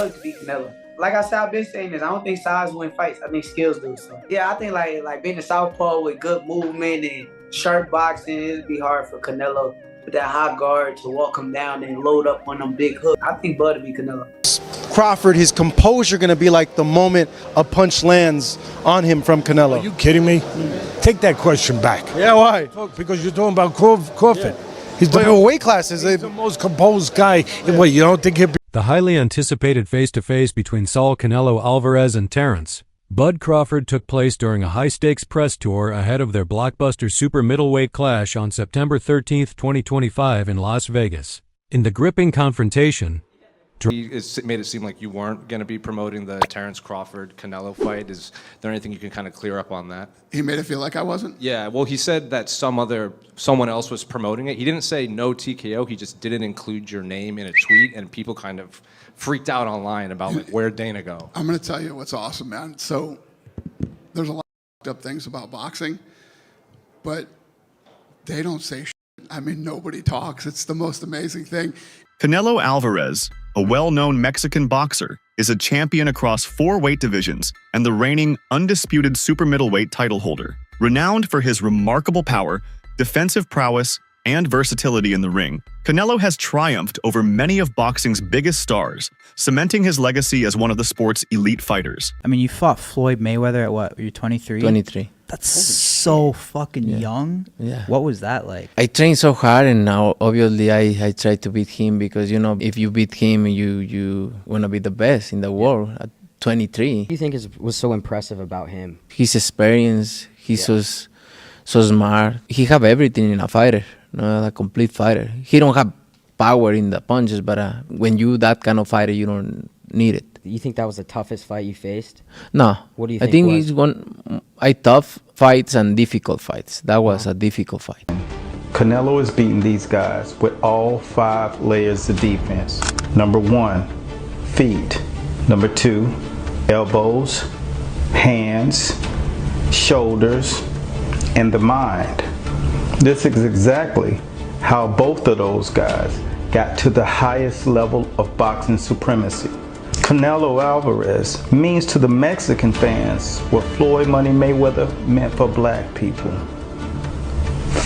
Canelo could beat Canelo. Like I said, I've been saying this. I don't think size win fights. I think skills do. So yeah, I think like being a southpaw with good movement and sharp boxing, it'd be hard for Canelo with that high guard to walk him down and load up on them big hooks. I think Bud would be Canelo. Crawford, his composure going to be like the moment a punch lands on him from Canelo. Are you kidding me? Take that question back. Yeah, why? Because you're talking about Crawford. Yeah. He's weight classes. He's the most composed guy. Yeah. What, you don't think he'll be? The highly anticipated face-to-face between Saul Canelo Alvarez and Terence Bud Crawford took place during a high-stakes press tour ahead of their blockbuster super middleweight clash on September 13, 2025 in Las Vegas. In the gripping confrontation, he made it seem like you weren't going to be promoting the Terence Crawford-Canelo fight. Is there anything you can kind of clear up on that? He made it feel like I wasn't? Yeah, well, he said that someone else was promoting it. He didn't say no TKO. He just didn't include your name in a tweet, and people kind of freaked out online about like, where'd Dana go? I'm going to tell you what's awesome, man. So there's a lot of up things about boxing, but they don't say shit. I mean, nobody talks. It's the most amazing thing. Canelo Alvarez, a well-known Mexican boxer, is a champion across 4 weight divisions and the reigning undisputed super middleweight title holder. Renowned for his remarkable power, defensive prowess, and versatility in the ring, Canelo has triumphed over many of boxing's biggest stars, cementing his legacy as one of the sport's elite fighters. I mean, you fought Floyd Mayweather at what? You're 23? 23. That's so fucking young. Yeah. What was that like? I trained so hard, and now obviously I try to beat him because, you know, if you beat him, you want to be the best in the world at 23. What do you think was so impressive about him? His experience, he's so smart. He have everything in a fighter, a complete fighter. He don't have power in the punches, but when you that kind of fighter, you don't need it. You think that was the toughest fight you faced? No. What do you think? I think it's tough fights and difficult fights. That was a difficult fight. Canelo is beating these guys with all 5 layers of defense. Number 1, feet. Number 2, elbows, hands, shoulders, and the mind. This is exactly how both of those guys got to the highest level of boxing supremacy. Canelo Alvarez means to the Mexican fans what Floyd Money Mayweather meant for black people.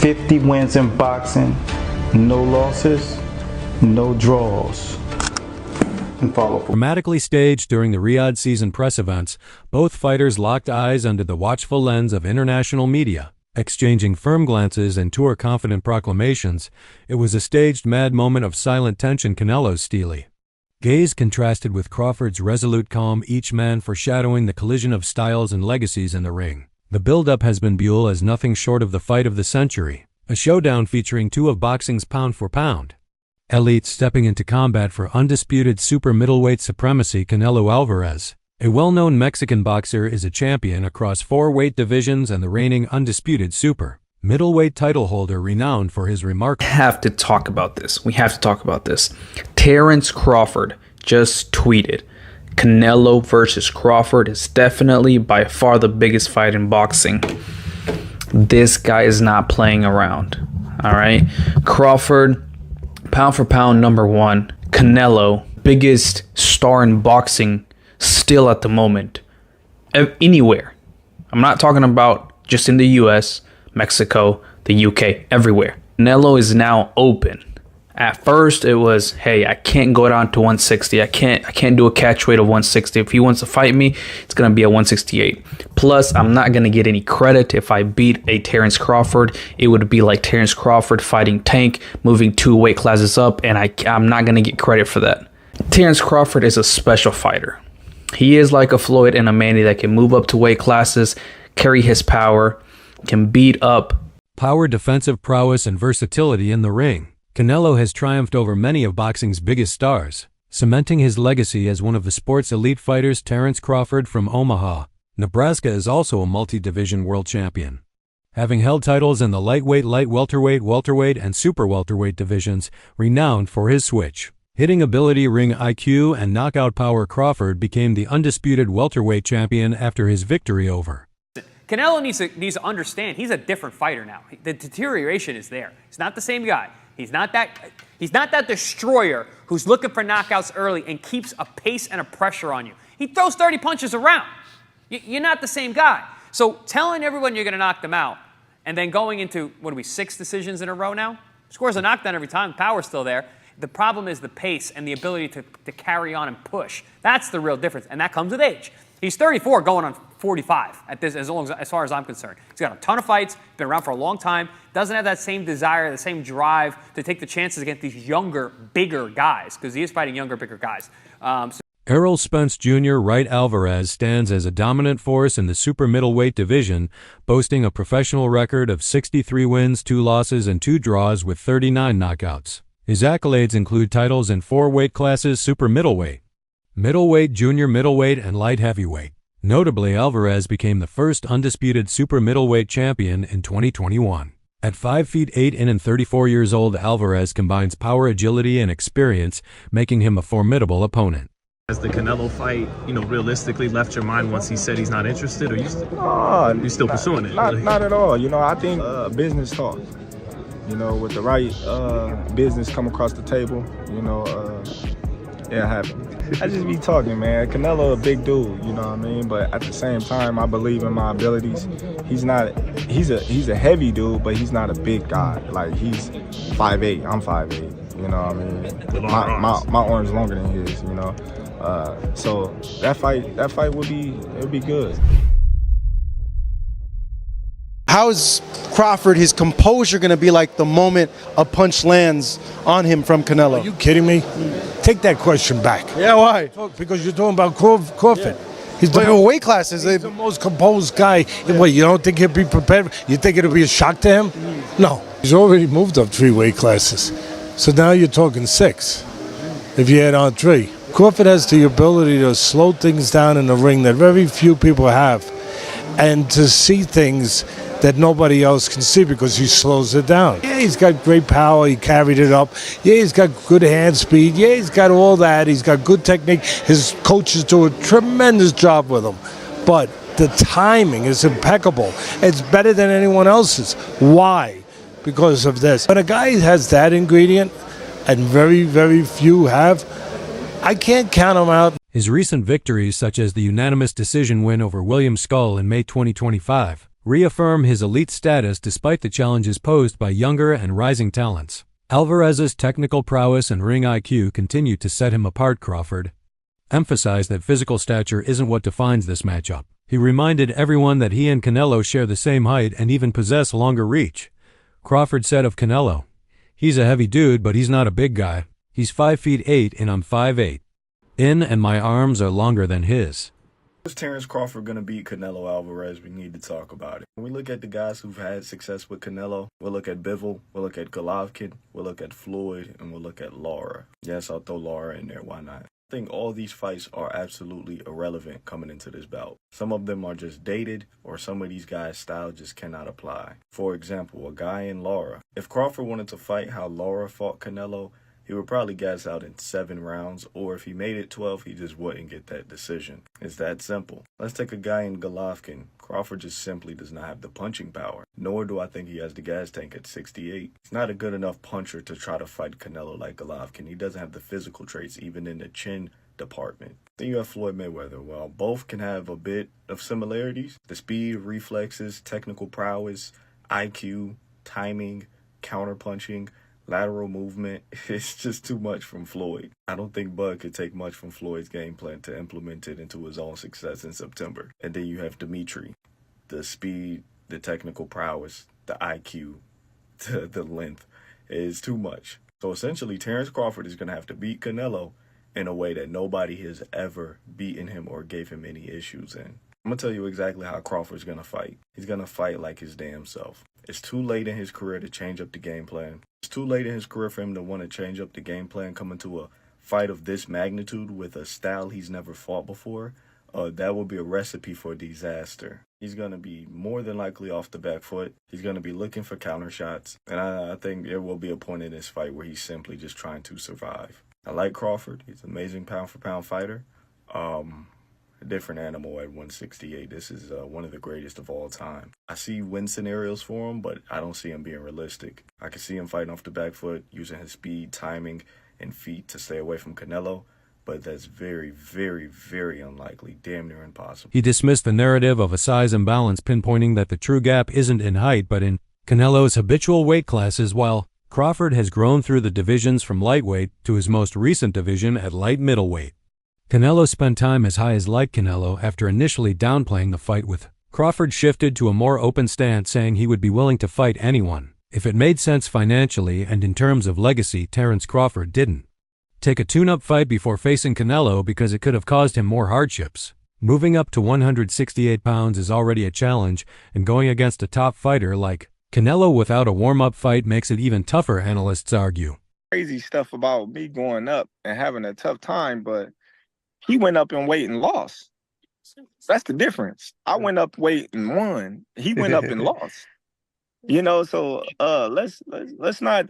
50 wins in boxing, no losses, no draws. And follow. Dramatically staged during the Riyadh season press events, both fighters locked eyes under the watchful lens of international media, exchanging firm glances and tour-confident proclamations. It was a staged mad moment of silent tension. Canelo's steely gaze contrasted with Crawford's resolute calm, each man foreshadowing the collision of styles and legacies in the ring. The build-up has been billed as nothing short of the fight of the century, a showdown featuring 2 of boxing's pound-for-pound elites stepping into combat for undisputed super middleweight supremacy. Canelo Alvarez, a well-known Mexican boxer, is a champion across 4 weight divisions and the reigning undisputed super middleweight title holder, renowned for his remarkable... We have to talk about this. Terence Crawford just tweeted, Canelo versus Crawford is definitely by far the biggest fight in boxing. This guy is not playing around. All right. Crawford, pound for pound, number 1. Canelo, biggest star in boxing still at the moment. Anywhere. I'm not talking about just in the US, Mexico, the UK, everywhere. Canelo is now open. At first it was, hey, I can't go down to 160. I can't do a catch weight of 160. If he wants to fight me, it's gonna be at 168. Plus, I'm not gonna get any credit if I beat a Terence Crawford. It would be like Terence Crawford fighting Tank, moving 2 weight classes up, and I'm not gonna get credit for that. Terence Crawford is a special fighter. He is like a Floyd and a Manny that can move up to weight classes, carry his power, can beat up. Power, defensive prowess, and versatility in the ring. Canelo has triumphed over many of boxing's biggest stars, cementing his legacy as one of the sport's elite fighters. Terence Crawford from Omaha, Nebraska, is also a multi-division world champion, having held titles in the lightweight, light welterweight, and super welterweight divisions. Renowned for his switch hitting ability, ring IQ, and knockout power, Crawford became the undisputed welterweight champion after his victory over Canelo needs to understand he's a different fighter now. The deterioration is there. He's not the same guy. He's not that destroyer who's looking for knockouts early and keeps a pace and a pressure on you. He throws 30 punches around. You're not the same guy. So telling everyone you're going to knock them out and then going into, 6 decisions in a row now? Scores a knockdown every time. Power's still there. The problem is the pace and the ability to carry on and push. That's the real difference, and that comes with age. He's 34 going on 45 at this, as far as I'm concerned. He's got a ton of fights, been around for a long time, doesn't have that same desire, the same drive to take the chances against these younger, bigger guys, because he is fighting younger, bigger guys. Errol Spence Jr. Wright Alvarez stands as a dominant force in the super middleweight division, boasting a professional record of 63 wins, 2 losses, and 2 draws with 39 knockouts. His accolades include titles in 4 weight classes: super middleweight, middleweight, junior middleweight, and light heavyweight. Notably, Alvarez became the first undisputed super middleweight champion in 2021. At 5 feet 8 and 34 years old, Alvarez combines power, agility, and experience, making him a formidable opponent. Has the Canelo fight, realistically left your mind once he said he's not interested, or you still pursuing it? Not at all. I think business talk. With the right business come across the table, it happens. I just be talking, man. Canelo a big dude, you know what I mean? But at the same time, I believe in my abilities. He's a heavy dude, but he's not a big guy. Like, he's 5'8", I'm 5'8", you know what I mean? My arm's longer than his, so that fight would be good. How's Crawford, his composure going to be like the moment a punch lands on him from Canelo? Are you kidding me? Take that question back. Yeah, why? Because you're talking about Crawford. Yeah. He's the weight classes. He's the most composed guy. What, you don't think he'll be prepared? You think it'll be a shock to him? No. He's already moved up 3 weight classes. So now you're talking 6 if you add on 3. Crawford has the ability to slow things down in the ring that very few people have, and to see things that nobody else can see because he slows it down. Yeah, he's got great power. He carried it up. Yeah, he's got good hand speed. Yeah, he's got all that. He's got good technique. His coaches do a tremendous job with him. But the timing is impeccable. It's better than anyone else's. Why? Because of this. When a guy has that ingredient, and very, very few have, I can't count him out. His recent victories, such as the unanimous decision win over William Skull in May 2025, reaffirm his elite status despite the challenges posed by younger and rising talents. Alvarez's technical prowess and ring IQ continue to set him apart. Crawford emphasized that physical stature isn't what defines this matchup. He reminded everyone that he and Canelo share the same height and even possess longer reach. Crawford said of Canelo, "He's a heavy dude, but he's not a big guy. He's 5 feet 8 and I'm 5'8". And my arms are longer than his." Is Terence Crawford going to beat Canelo Alvarez? We need to talk about it. When we look at the guys who've had success with Canelo, we'll look at Bivol, we'll look at Golovkin, we'll look at Floyd, and we'll look at Lara. Yes, I'll throw Lara in there. Why not? I think all these fights are absolutely irrelevant coming into this bout. Some of them are just dated, or some of these guys' style just cannot apply. For example, a guy in Lara. If Crawford wanted to fight how Lara fought Canelo, he would probably gas out in 7 rounds, or if he made it 12, he just wouldn't get that decision. It's that simple. Let's take a guy in Golovkin. Crawford just simply does not have the punching power, nor do I think he has the gas tank at 68. He's not a good enough puncher to try to fight Canelo like Golovkin. He doesn't have the physical traits, even in the chin department. Then you have Floyd Mayweather. Well, both can have a bit of similarities. The speed, reflexes, technical prowess, IQ, timing, counterpunching, lateral movement. It's just too much from Floyd. I don't think Bud could take much from Floyd's game plan to implement it into his own success in September. And then you have Dimitri. The speed, the technical prowess, the IQ, the length is too much. So essentially, Terence Crawford is going to have to beat Canelo in a way that nobody has ever beaten him or gave him any issues in. I'm going to tell you exactly how Crawford's going to fight. He's going to fight like his damn self. It's too late in his career to change up the game plan. It's too late in his career for him to want to change up the game plan coming to a fight of this magnitude with a style he's never fought before. That will be a recipe for disaster. He's going to be more than likely off the back foot. He's going to be looking for counter shots. And I think there will be a point in this fight where he's simply just trying to survive. I like Crawford. He's an amazing pound-for-pound fighter. A different animal at 168. This is one of the greatest of all time. I see win scenarios for him, but I don't see him being realistic. I can see him fighting off the back foot, using his speed, timing, and feet to stay away from Canelo, but that's very, very, very unlikely, damn near impossible. He dismissed the narrative of a size imbalance, pinpointing that the true gap isn't in height but in Canelo's habitual weight classes, while Crawford has grown through the divisions from lightweight to his most recent division at light middleweight. Canelo spent time as high as light Canelo after initially downplaying the fight, with Crawford shifted to a more open stance, saying he would be willing to fight anyone if it made sense financially and in terms of legacy. Terence Crawford didn't take a tune-up fight before facing Canelo because it could have caused him more hardships. Moving up to 168 pounds is already a challenge, and going against a top fighter like Canelo without a warm-up fight makes it even tougher, analysts argue. Crazy stuff about me going up and having a tough time, but he went up in weight and lost. That's the difference. I went up weight and won. He went up and lost. You know, so let's not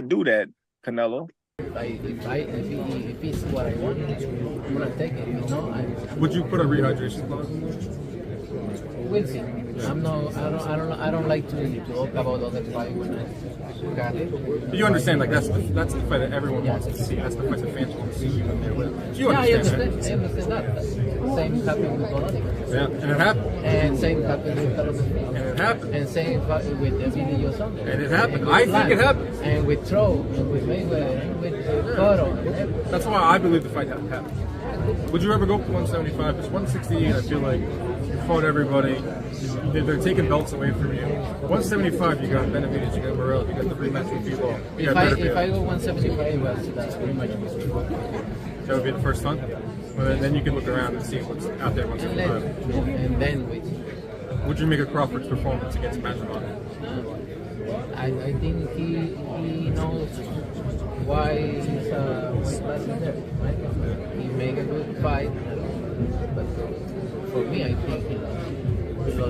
do that, Canelo. If it's what I want, I'm gonna take it. You know. Would you put a rehydration clause? We'll see. I don't like to talk about other fight when I got it. You understand, like that's the fight that everyone wants to see. That's the fight that fans want to see you in there with. You I understand understand that. Same happened with Bologna. Yeah, and it happened. And same happened with Carlos. And it happened. And same happened with Emilio Johnson. And it happened. I think it happened. And with Troll, and with Mayweather, and with Cotto. That's why I believe the fight happened. Would you ever go up to 175? Because 168, I feel like you fought everybody. They're taking belts away from you. 175, you got Benavidez, you got Morrell, you got the rematch with Bivol. If I go 175, that's pretty much that would be the first time. Well, then you can look around and see what's out there at 175. And then wait. Would you make a Crawford's performance against Masvidal? I think he knows why his class is there. Right? He make a good fight, but for me, I think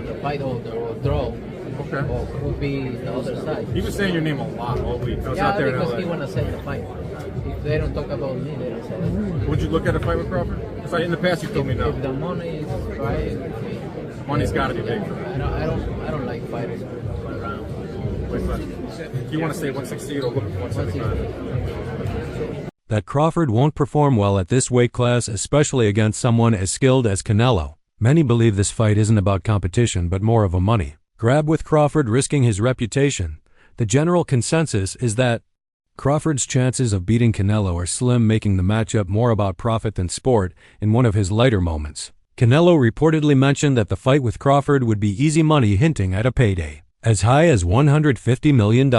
the fight or draw would be the other side. He was saying your name a lot all week. I was out there because in LA. he want to sell the fight. If they don't talk about me, they don't sell it. Would you look at a fight with Crawford? Because in the past you told me no. If the money is right, money's got to be big. I don't like fighters around. If you want to stay 168 or look at 175. That Crawford won't perform well at this weight class, especially against someone as skilled as Canelo. Many believe this fight isn't about competition, but more of a money grab, with Crawford risking his reputation. The general consensus is that Crawford's chances of beating Canelo are slim, making the matchup more about profit than sport. In one of his lighter moments, Canelo reportedly mentioned that the fight with Crawford would be easy money, hinting at a payday as high as $150 million.